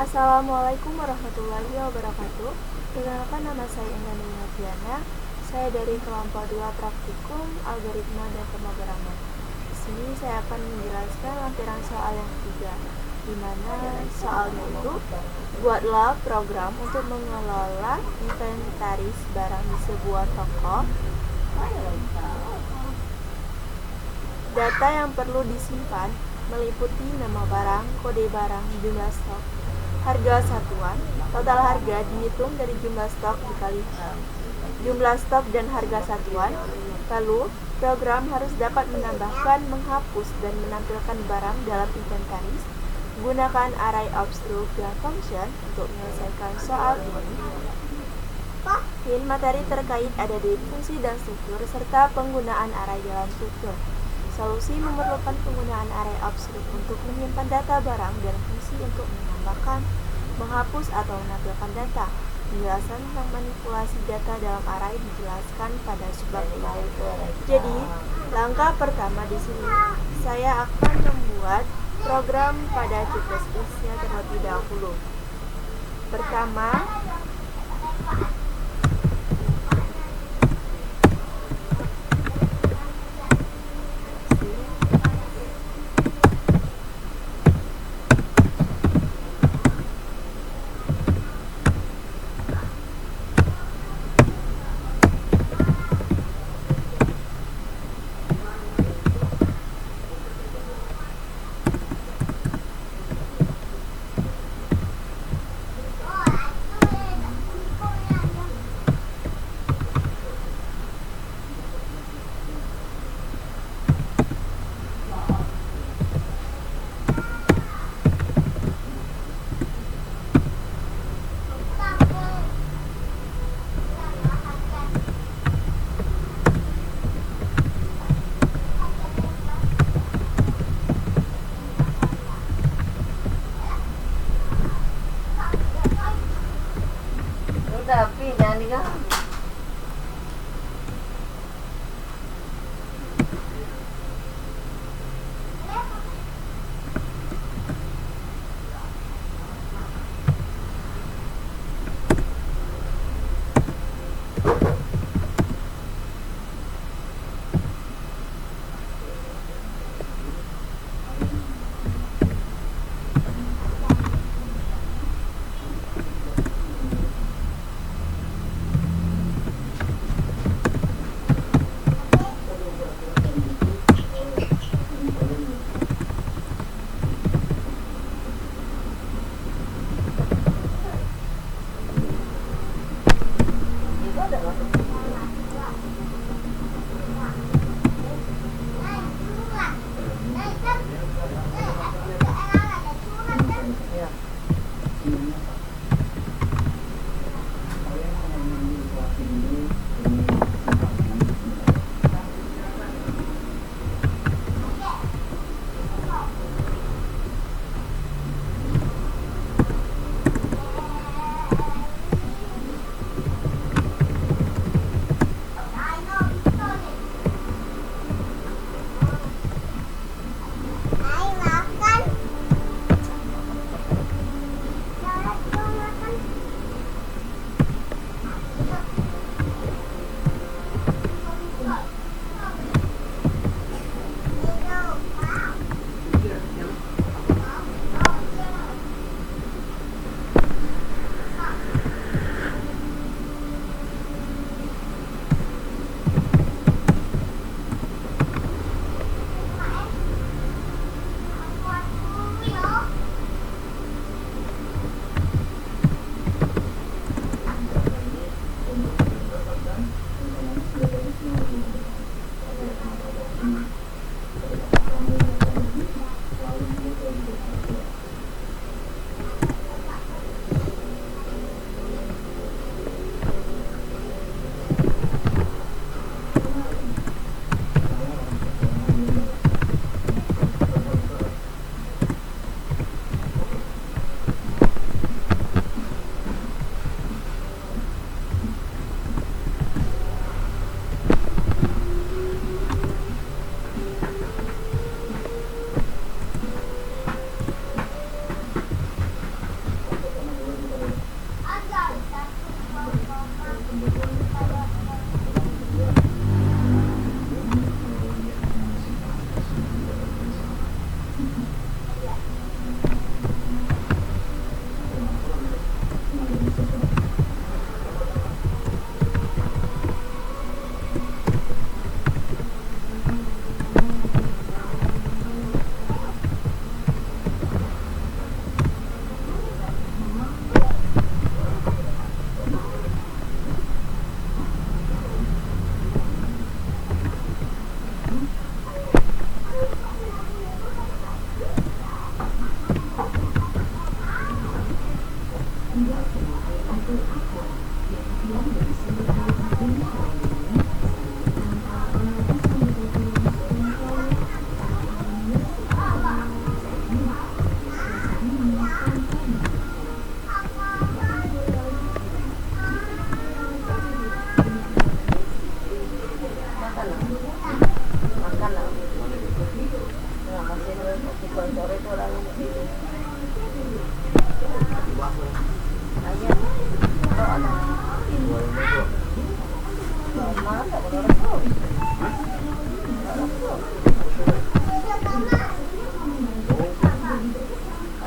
Assalamualaikum warahmatullahi wabarakatuh. Perkenalkan, nama saya Indah Noviana. Saya dari kelompok 2 praktikum algoritma dan pemrograman. Di sini saya akan menjelaskan lampiran soal yang ketiga, di mana soalnya itu buatlah program untuk mengelola inventaris barang di sebuah toko. Data yang perlu disimpan meliputi nama barang, kode barang, jumlah stok, harga satuan. Total harga dihitung dari jumlah stok dikali jumlah stok dan harga satuan. Lalu, program harus dapat menambahkan, menghapus, dan menampilkan barang dalam inventaris. Gunakan array of struct dan function untuk menyelesaikan soal ini. Materi terkait ada di fungsi dan struktur serta penggunaan array dalam struktur. Solusi memerlukan penggunaan array of struct untuk menyimpan data barang dan fungsi untuk menambahkan, menghapus atau menampilkan data. Penjelasan tentang manipulasi data dalam array dijelaskan pada subbab ini. Jadi, langkah pertama di sini saya akan membuat program pada C++ nya terlebih dahulu. Pertama, tapi jangan diganggu. Makan lah. Makan lah. Nah, masih sore itu orang ayam. Oh, ada. Mana tak boleh orang tu?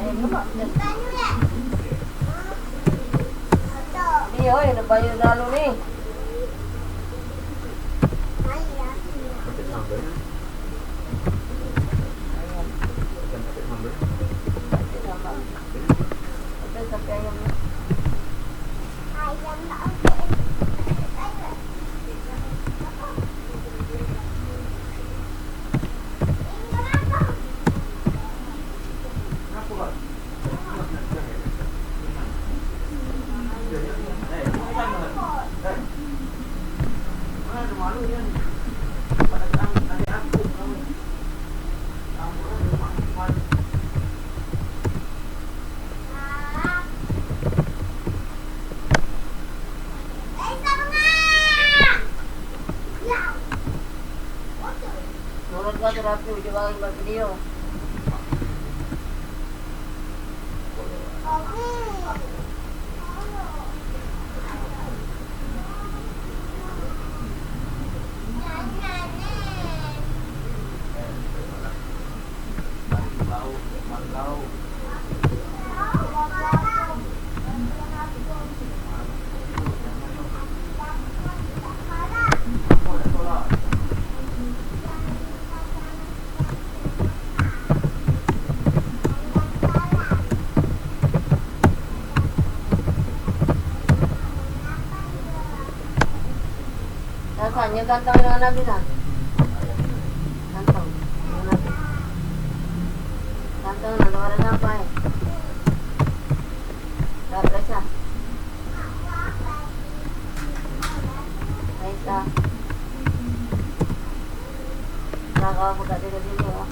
Ayam lemak. Ni oi, nak bayar lalu ni. Pakai sambal. Bukan pakai sambal. Ada sampai ayam. Menurut gua terapi ujung balik buat video. Rasanya ganteng dengan Nabi kan? Ganteng dengan Nabi. Ganteng dengan orang apa ya? Gak perasa. Raisa. Nah kalau aku tak ada di sini ya.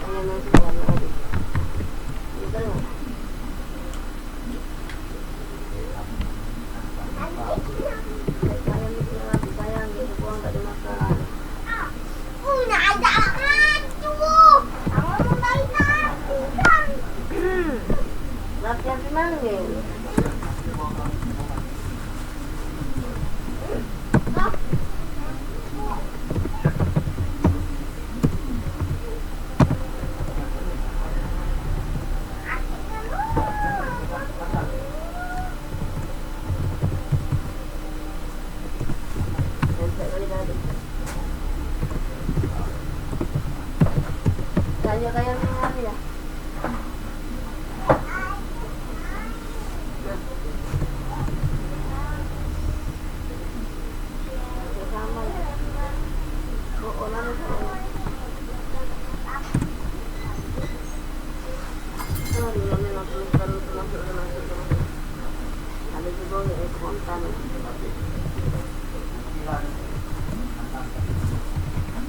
Ayam nasi dengan Nabi. Gitu loh. Latihan dimanggil. Kaya apa ya? Sama ya. Orang itu. Sorry, kami nak terus ada juga yang spontan.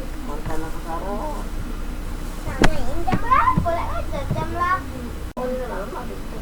Spontan aku taruh. Jam berapa lah? Jam 8. Oh, ini lama gitu.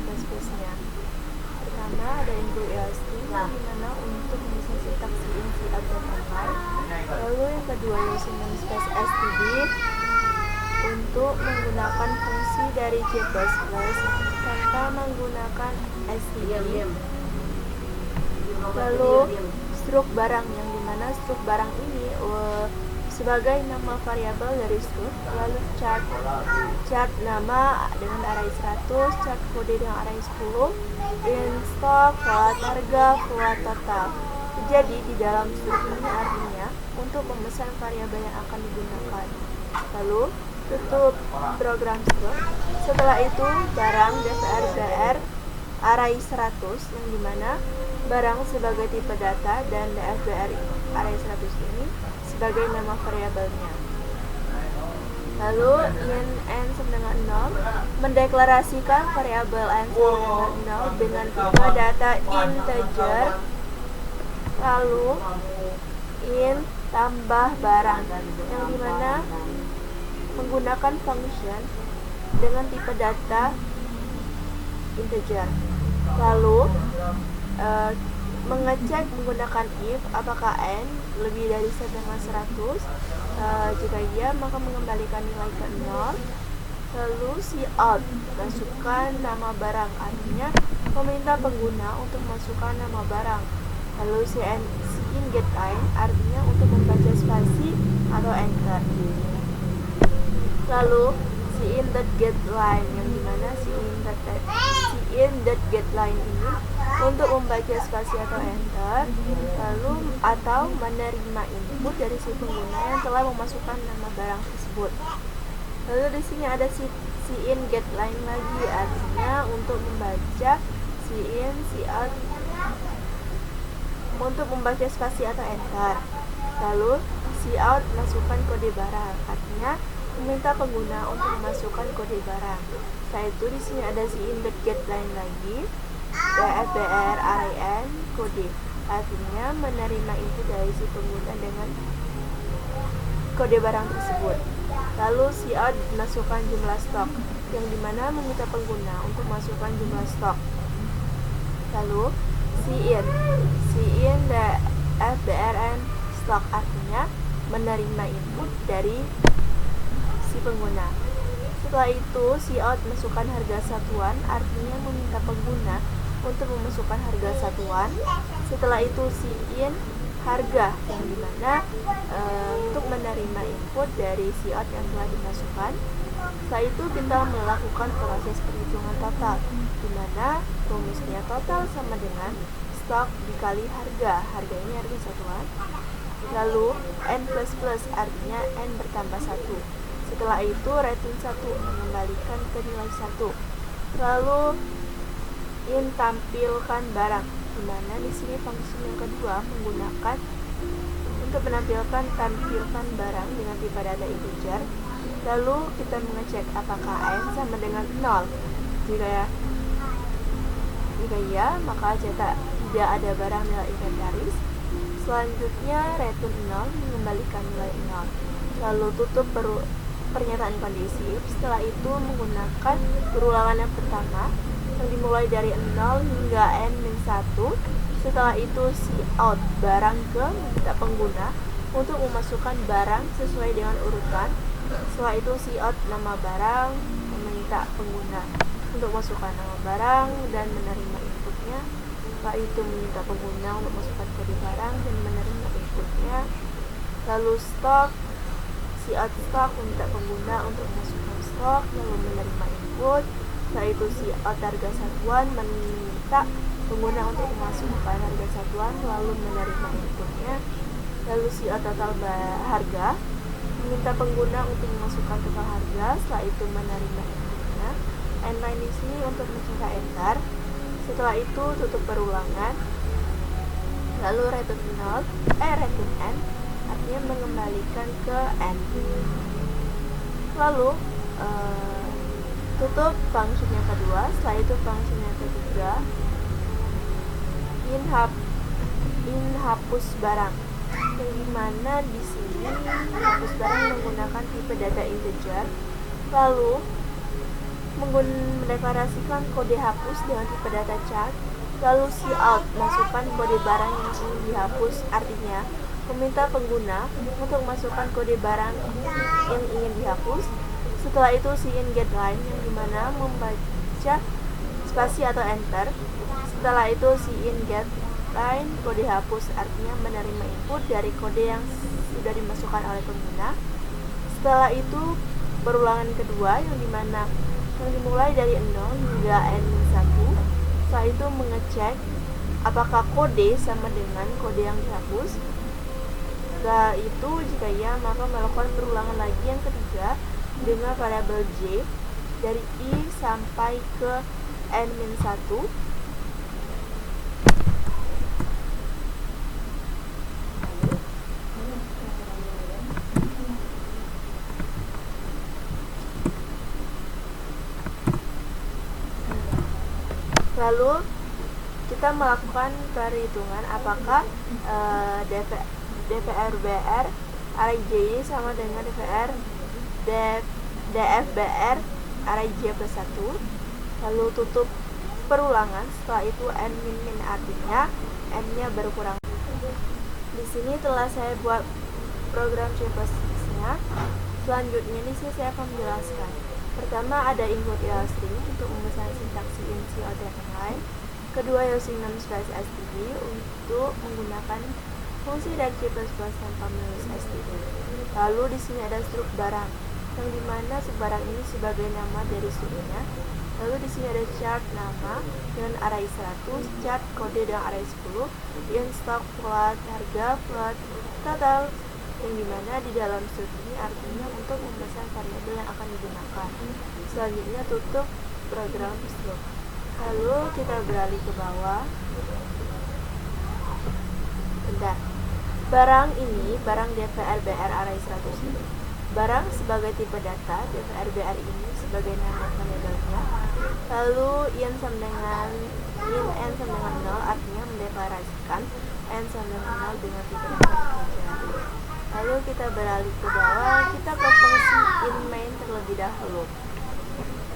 C++-nya. Pertama ada include ELSTring, di mana untuk menyusun sintaks in, cout, dan compile. Lalu yang kedua using namespace std untuk menggunakan fungsi dari C++ tanpa menggunakan std. Lalu struk barang, yang dimana struk barang ini sebagai nama variabel dari struk. Lalu chart nama dengan array 100, chart kode dengan array 10, in stock, float harga, float total. Jadi di dalam struk ini artinya untuk memesan variabel yang akan digunakan. Lalu tutup program struk. Setelah itu barang dfr array 100, yang dimana barang sebagai tipe data dan dfr array 100 ini sebagai nama variabelnya. Lalu in n sama dengan 0 mendeklarasikan variabel n sama dengan 0 dengan tipe data integer. Lalu in tambah barang, yang dimana menggunakan function dengan tipe data integer. Lalu mengecek menggunakan if apakah n lebih dari dengan 100. Jika iya, maka mengembalikan nilai ke 0. Lalu cout masukkan nama barang, artinya meminta pengguna untuk masukkan nama barang. Lalu cin getLine artinya untuk membaca spasi atau enter. Lalu cin.getLine, yang dimana cin.getLine ini untuk membaca spasi atau enter, lalu atau menerima input dari si pengguna yang telah memasukkan nama barang tersebut. Lalu di sini ada cin getLine lagi, artinya untuk membaca cout untuk membaca spasi atau enter. Lalu cout masukkan kode barang, artinya meminta pengguna untuk memasukkan kode barang. Setelah itu di sini ada cin.getLine lagi, dfbr array n kode, artinya menerima input dari si pengguna dengan kode barang tersebut. Lalu cout masukkan jumlah stok, yang dimana meminta pengguna untuk masukkan jumlah stok. Lalu cin fbrn stok, artinya menerima input dari si pengguna. Setelah itu cout masukkan harga satuan, artinya meminta pengguna untuk memasukkan harga satuan. Setelah itu cin harga, yang dimana untuk menerima input dari cout yang telah dimasukkan. Setelah itu kita melakukan proses perhitungan total, dimana rumusnya total sama dengan stok dikali harga. Harga ini harga satuan. Lalu n++, artinya n bertambah 1. Setelah itu return 1 mengembalikan ke nilai 1. Lalu in tampilkan barang, dimana di sini fungsi yang kedua menggunakan untuk menampilkan tampilkan barang dengan tipe data integer. Lalu kita mengecek apakah n sama dengan 0. Jika iya, maka cetak tidak ada barang nilai inventaris. Selanjutnya return 0 mengembalikan nilai 0. Lalu tutup pernyataan kondisi. Setelah itu menggunakan perulangan yang pertama yang dimulai dari 0 hingga n-1. Setelah itu cout barang ke meminta pengguna untuk memasukkan barang sesuai dengan urutan. Setelah itu cout nama barang meminta pengguna untuk masukkan nama barang dan menerima inputnya. Setelah itu meminta pengguna untuk masukkan kode barang dan menerima inputnya. Lalu cout stok meminta pengguna untuk memasukkan stok lalu menerima input. Setelah itu cout harga satuan meminta pengguna untuk memasukkan harga satuan lalu menerima inputnya. Lalu cout total harga meminta pengguna untuk memasukkan total harga, setelah itu menerima inputnya. N-line di sini untuk mencetak enter. Setelah itu tutup perulangan. Lalu return n artinya mengembalikan ke n. Lalu tutup function yang kedua. Setelah itu function yang ketiga in hapus barang, yang dimana di sini hapus barang menggunakan tipe data integer. Lalu mendeklarasikan kode hapus dengan tipe data chart. Lalu cout masukkan kode barang yang ingin dihapus, artinya meminta pengguna untuk masukkan kode barang yang ingin dihapus. Setelah itu cin getLine yang dimana membaca spasi atau enter. Setelah itu cin getLine kode hapus, artinya menerima input dari kode yang sudah dimasukkan oleh pengguna. Setelah itu perulangan kedua yang dimulai dari 0 hingga n-1. Setelah itu mengecek apakah kode sama dengan kode yang dihapus. Setelah itu jika iya, maka melakukan perulangan lagi yang ketiga dengan variabel j dari i sampai ke n-1. Lalu kita melakukan perhitungan apakah dfrbr array j sama dengan dfbr array j plus 1. Lalu tutup perulangan. Setelah itu n min artinya n-nya berkurang. Di sini telah saya buat program C++ nya. Selanjutnya di sini saya akan menjelaskan. Pertama ada input string untuk memesan sintaks in cout yang lain. Kedua using namespace std untuk menggunakan fungsi dari C++ tanpa menulis std. Lalu di sini ada struk barang yang dimana barang ini sebagai nama dari struknya. Lalu di sini ada chart nama dengan array 100, chart kode dengan array 10, in stock float harga float total yang dimana di dalam struk ini artinya untuk memesan variabel yang akan digunakan. Selanjutnya tutup program struk. Lalu kita beralih ke bawah. Bentar. Barang ini, barang dfrbr array 100 ini. Barang sebagai tipe data, dfrbr ini sebagai nama variabelnya. Lalu in sama dengan n sama dengan 0 artinya mendeklarasikan n sama dengan 0 dengan tipe data integer. Lalu kita beralih ke bawah, kita ke fungsi in main terlebih dahulu.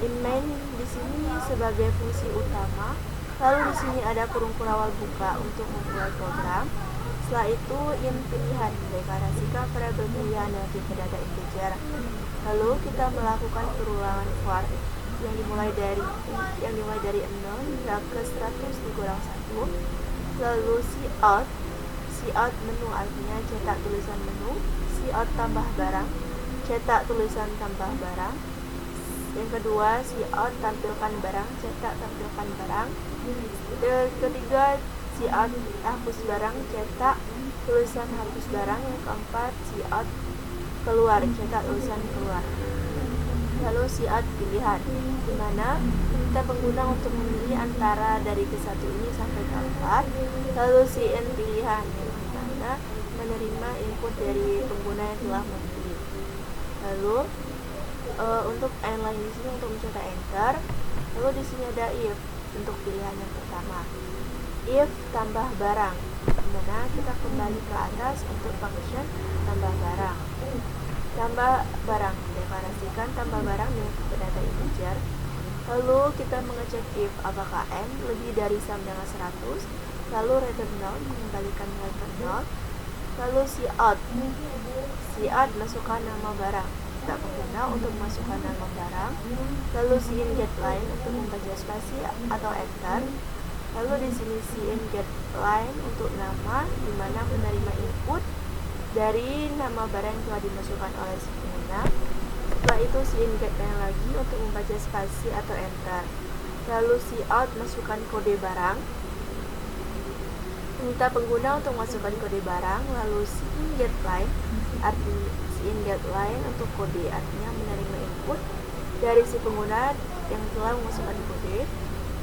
In main di sini sebagai fungsi utama. Lalu di sini ada kurung awal buka untuk memulai program. Setelah itu in pilihan mendeklarasikan variabel pilihan dengan tipe data integer. Lalu kita melakukan perulangan for yang dimulai dari 0 hingga ke 100 dikurang 1. Lalu cout menu artinya cetak tulisan menu. Cout tambah barang, cetak tulisan tambah barang. Yang kedua cout tampilkan barang, cetak tampilkan barang. Yang ketiga cout hapus barang, cetak tulisan hapus barang. Yang keempat cout keluar, cetak tulisan keluar. Lalu cout pilihan, di mana kita pengguna untuk memilih antara dari ke-1 ini sampai ke-4. Lalu cin pilihan, yang dimana menerima input dari pengguna yang telah memilih. Lalu untuk lain di sini untuk mencetak enter. Lalu di sini ada if untuk pilihan yang pertama. If tambah barang, dimana kita kembali ke atas untuk function tambah barang. Tambah barang, deklarasikan tambah barang dengan tipe data integer. Lalu kita mengecek if apakah n lebih dari sama dengan 100. Lalu return 0 mengembalikan nilai ke 0. Lalu cout masukkan nama barang, kita pengguna untuk masukkan nama barang. Lalu cin getLine untuk membaca spasi atau enter. Lalu di sini cin getLine untuk nama, di mana menerima input dari nama barang yang telah dimasukkan oleh si pengguna. Setelah itu cin getLine lagi untuk membaca spasi atau enter. Lalu cout masukkan kode barang, minta pengguna untuk masukkan kode barang. Lalu cin getLine artinya cin getLine untuk kode, artinya menerima input dari si pengguna yang telah memasukkan kode.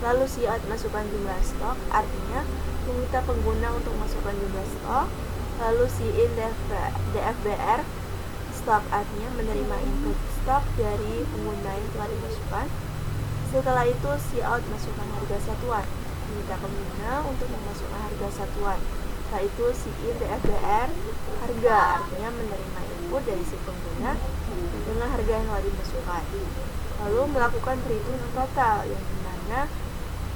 Lalu cout masukkan jumlah stok, artinya meminta pengguna untuk masukkan jumlah stok. Lalu cin dfbr stok, artinya menerima input stok dari pengguna yang telah dimasukkan. Setelah itu cout masukkan harga satuan, meminta pengguna untuk memasukkan harga satuan. Setelah itu cin dfbr harga, artinya menerima input dari si pengguna dengan harga yang telah dimasukkan. Lalu melakukan perhitungan total yang dimana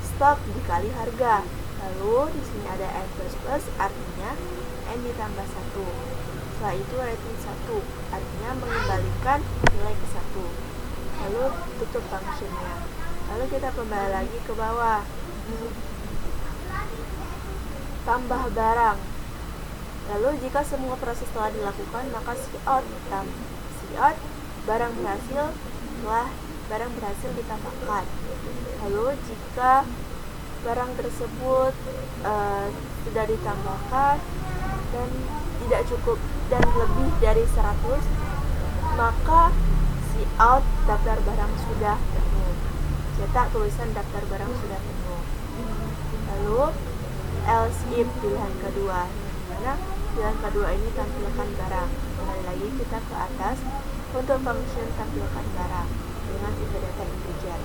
stok dikali harga. Lalu di sini ada n plus plus, artinya n ditambah 1. Setelah itu return 1, artinya mengembalikan nilai ke 1. Lalu tutup functionnya. Lalu kita kembali lagi ke bawah. Tambah barang. Lalu jika semua proses telah dilakukan, maka cout barang berhasil ditambahkan. Lalu jika barang tersebut sudah ditambahkan dan tidak cukup dan lebih dari 100, maka cout daftar barang sudah penuh. Cetak tulisan daftar barang sudah penuh. Lalu else if pilihan kedua, dimana pilihan kedua ini tampilkan barang. Kembali lagi kita ke atas untuk function tampilkan barang dengan tipe data integer.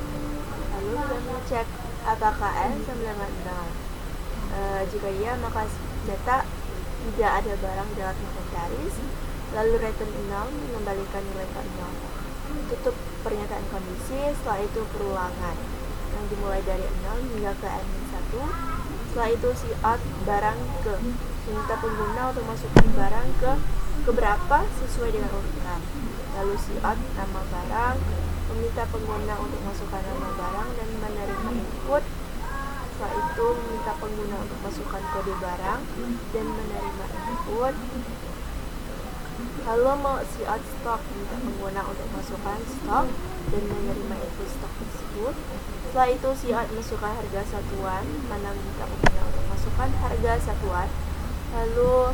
Lalu kita mengecek apakah n sama dengan 0. Jika iya, maka data tidak ada barang dalam inventaris. Lalu return 0 mengembalikan nilai ke 0. Tutup pernyataan kondisi. Setelah itu perulangan yang dimulai dari 0 hingga ke n-1. Setelah itu cout barang ke, minta pengguna untuk masukkan barang ke berapa sesuai dengan urutan. Lalu cout nama barang, meminta pengguna untuk masukkan nama barang dan menerima input. Setelah itu meminta pengguna untuk masukkan kode barang dan menerima input. Lalu mau cout stok, meminta pengguna untuk masukkan stok dan menerima input stok tersebut. Setelah itu cout masukkan harga satuan, mana meminta pengguna untuk masukkan harga satuan, lalu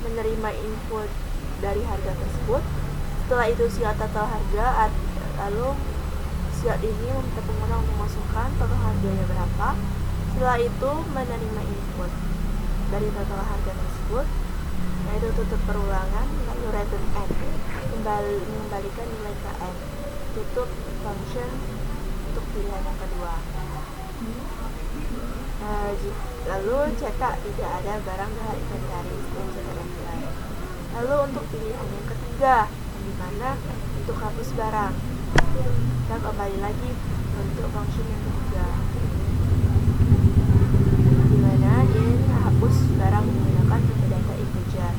menerima input dari harga tersebut. Setelah itu cout total harga, lalu cout ini meminta pengguna untuk masukkan total harganya berapa. Setelah itu menerima input dari total harga tersebut. Nah, itu tutup perulangan, lalu return n, mengembalikan nilai ke n. Tutup function untuk pilihan yang kedua. Lalu cetak tidak ada barang dalam inventaris dan cetak apply. Lalu untuk pilihan yang ketiga, dimana untuk hapus barang, kita kembali lagi untuk function yang ketiga, dimana ini hapus barang menggunakan tipe data integer.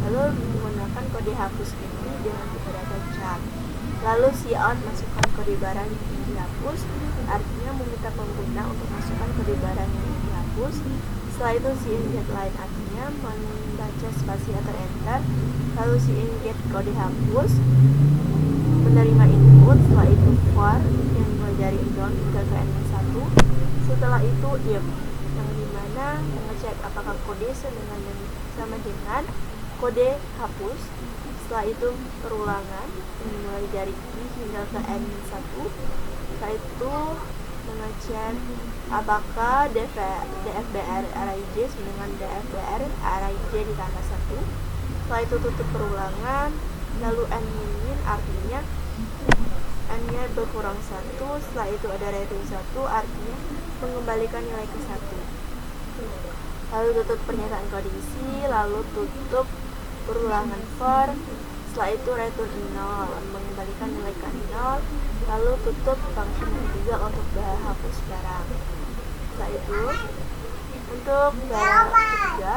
Lalu menggunakan kode hapus ini dengan tipe data char. Lalu cout masukkan kode barang yang ingin dihapus, artinya meminta pengguna untuk masukkan kode barang yang ingin dihapus. Setelah itu get line, artinya membaca spasi atau enter. Lalu get kode hapus, menerima input. Setelah itu for yang mulai dari 0 hingga ke n-1. Setelah itu if, yang dimana mengecek apakah kode sama dengan kode hapus. Setelah itu perulangan yang mulai dari i hingga ke n-1. Setelah itu mengecek apakah dfbr array j dengan dfbr array j ditambah 1. Setelah itu tutup perulangan, lalu n-min artinya n-nya berkurang 1. Setelah itu ada return 1, artinya mengembalikan nilai ke 1. Lalu tutup pernyataan kondisi, lalu tutup perulangan for. Setelah itu return 0, mengembalikan nilai ke 0. Lalu tutup function yang ketiga untuk hapus barang. Setelah itu untuk barang ketiga,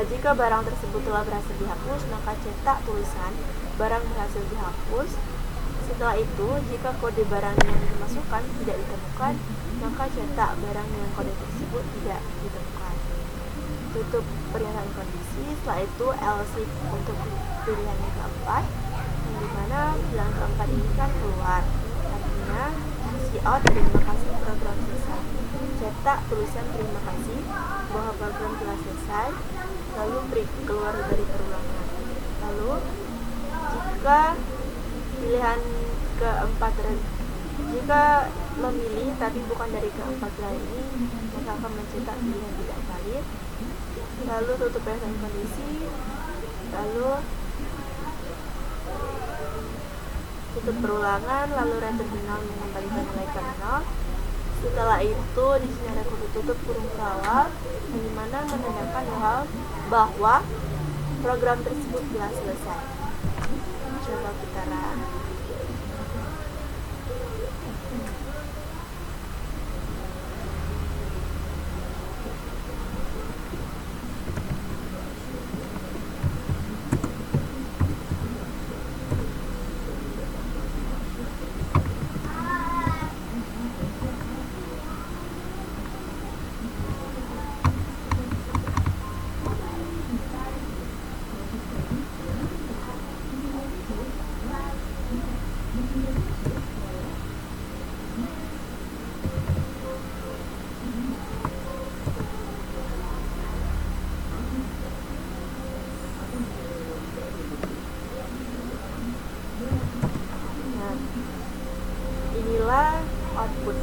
jika barang tersebut telah berhasil dihapus, maka cetak tulisan barang berhasil dihapus. Setelah itu, jika kode barang yang dimasukkan tidak ditemukan, maka cetak barang dengan kode tersebut tidak ditemukan. Tutup pernyataan kondisi. Setelah itu else if untuk pilihan yang keempat, yang dimana pilihan keempat ini kan keluar, artinya cout terima kasih program selesai. Cetak tulisan terima kasih bahwa program telah selesai, lalu break keluar dari perulangan. Lalu jika pilihan keempat, jika memilih tapi bukan dari keempat pilihan ini, maka akan mencetak pilihan tidak valid. Lalu tutup pernyataan kondisi, lalu tutup perulangan, lalu return 0 mengembalikan nilai ke 0. Setelah itu di sini ada kode tutup kurung kawal yang dimana menandakan bahwa program tersebut telah selesai. Coba kita run. Nah, inilah output.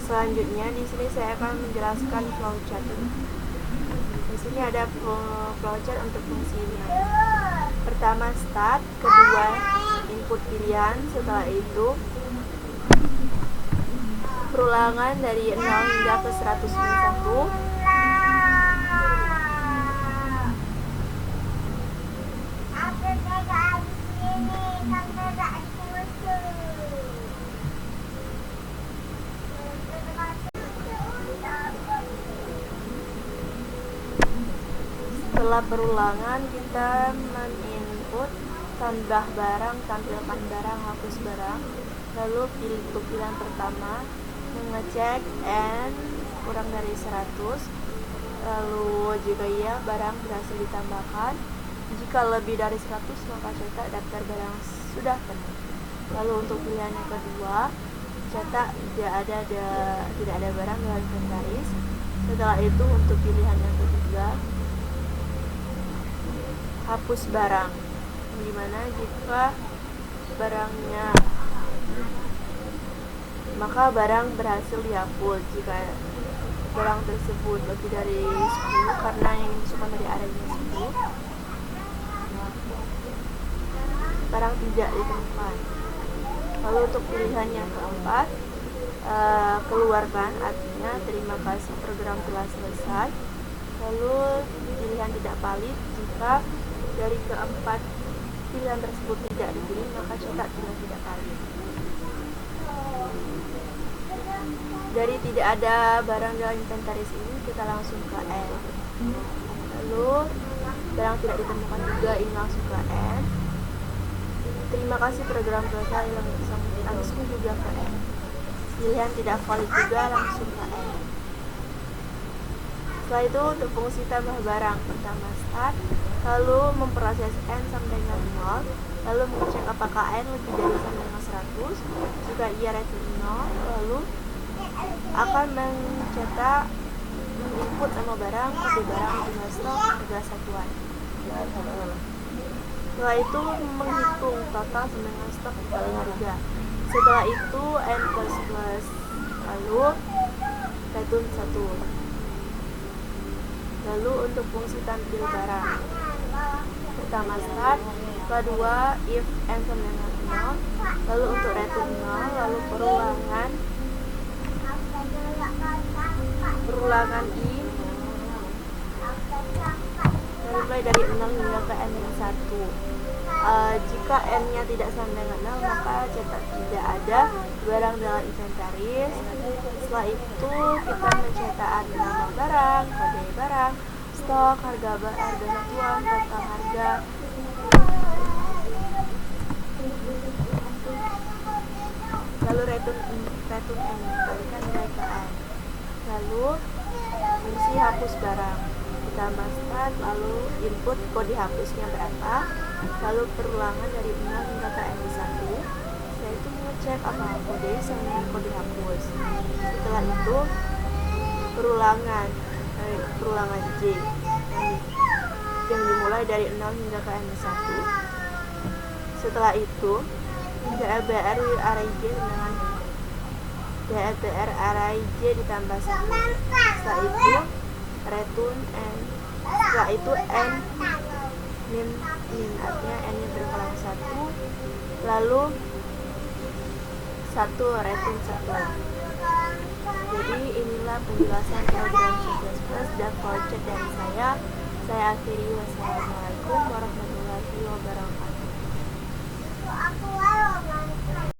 Selanjutnya di sini saya akan menjelaskan flowchart. Di sini ada flowchart untuk fungsi ini. Pertama start, kedua input pilihan, setelah itu perulangan dari 0 hingga ke 101. Setelah perulangan kita men-input tambah barang, tampilkan barang, hapus barang. Lalu pilih untuk pilihan pertama, mengecek n kurang dari 100. Lalu jika iya, barang berhasil ditambahkan. Jika lebih dari 100, maka cetak daftar barang sudah penuh. Lalu untuk pilihan yang kedua, cetak tidak ada barang dalam inventaris. Setelah itu untuk pilihan yang ketiga, hapus barang, dimana jika barangnya, maka barang berhasil dihapus jika barang tersebut lebih dari 10 karena yang dimasukkan dari arenya 10, barang tidak ditemukan. Lalu untuk pilihan yang keempat, keluarkan, artinya terima kasih program telah selesai. Lalu pilihan tidak valid jika dari keempat pilihan tersebut tidak dipilih, maka cetak tidak valid. Dari tidak ada barang dalam inventaris ini, kita langsung ke N. Lalu barang tidak ditemukan juga, ini langsung ke N. Terima kasih program selesai, langsung juga ke N. Pilihan tidak valid juga, langsung ke N. Setelah itu untuk fungsi tambah barang, pertama start, lalu memproses n sampai dengan 0, lalu mengecek apakah n lebih dari sampai dengan 100. Jika iya, return 0, lalu akan mencetak input nama barang, kode barang, jumlah stok, harga satuan. Setelah itu menghitung total sampai dengan stok dikali harga. Setelah itu n plus, lalu return 1. Lalu untuk fungsi tampil barang, pertama start, kedua if n sama dengan 0, lalu untuk return 0, lalu perulangan i, mulai dari 0 hingga ke n yang 1. Jika n nya tidak sama dengan 0, maka cetak tidak ada barang dalam inventaris. Setelah itu kita mencetak nama barang, kode barang, stok, harga satuan, total harga. Lalu return n, kalikan nilai ke n. Lalu fungsi hapus barang, ditambah start, lalu input kode hapusnya berapa, lalu perulangan dari 0 hingga ke n 1. Setelah itu mengecek apakah kode sama kode hapus. Setelah itu perulangan J yang dimulai dari 0 hingga ke n 1. Setelah itu DFBR array J dengan DFBR array J ditambah 1. Setelah itu return n. Setelah itu n min, artinya n nya berkala 1, lalu 1 return 1. Jadi inilah penjelasan program C++ dan flowchart dari saya. Saya akhiri, wassalamualaikum warahmatullahi wabarakatuh.